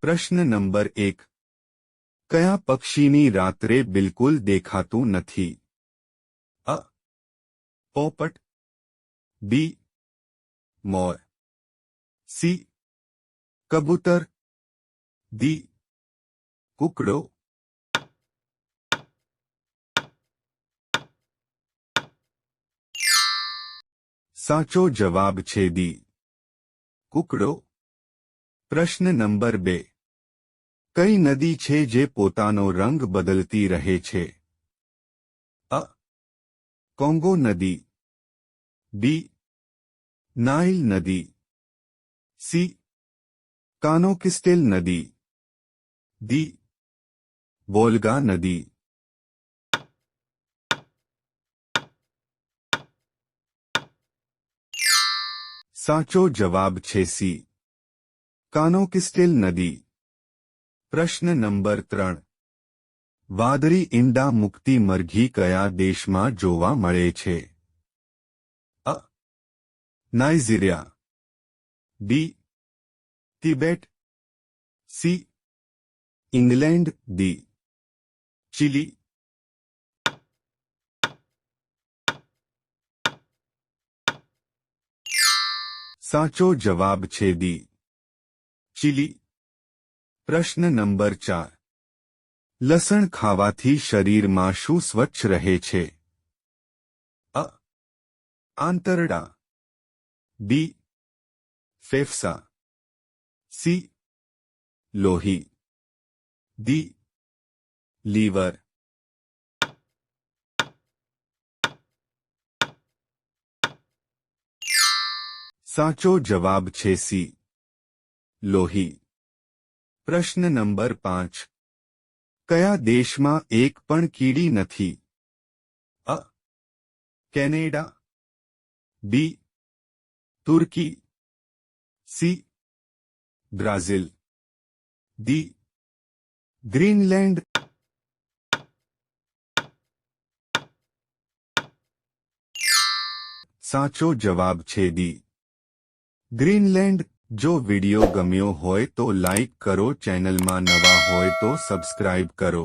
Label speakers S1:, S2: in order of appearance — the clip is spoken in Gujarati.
S1: પ્રશ્ન નંબર 1 કયા પક્ષીની રાત્રે બિલકુલ દેખાતું નથી? અ. પોપટ, બી. મોર, સી. કબૂતર, ડી. કુકડો. સાચો જવાબ છે ડી. કુકડો. પ્રશ્ન નંબર 2 કઈ નદી છે જે પોતાનો રંગ બદલતી રહે છે? અ. કોંગો નદી, બી. નાઇલ નદી, સી. કાનોકિસ્ટેલ નદી, ડી. વોલ્ગા નદી. સાચો જવાબ છે સી. કાનોકિસ્ટેલ નદી. પ્રશ્ન નંબર 3 વાદળી ઈંડા મૂકતી મરઘી કયા દેશમાં જોવા મળે છે? અ. Nigeria, B. Tibet, C. England, D. Chile. સાચો જવાબ છે ડી. ચીલી. પ્રશ્ન નંબર 4 લસણ ખાવાથી શરીરમાં શું સ્વચ્છ રહે છે? અ. આંતરડા, બી. ફેફસા, સી. લોહી, ડી. લીવર. સાચો જવાબ છે સી. લોહી. પ્રશ્ન નંબર 5 કયા દેશમાં એક પણ કીડી નથી? અ. કેનેડા, બી. તુર્કી, સી. Brazil, D. ગ્રીનલેન્ડ. સાચો જવાબ છે ડી. ગ્રીનલેન્ડ. જો વિડિયો ગમ્યો હોય તો લાઈક કરો, ચેનલમાં નવા હોય તો સબસ્ક્રાઇબ કરો.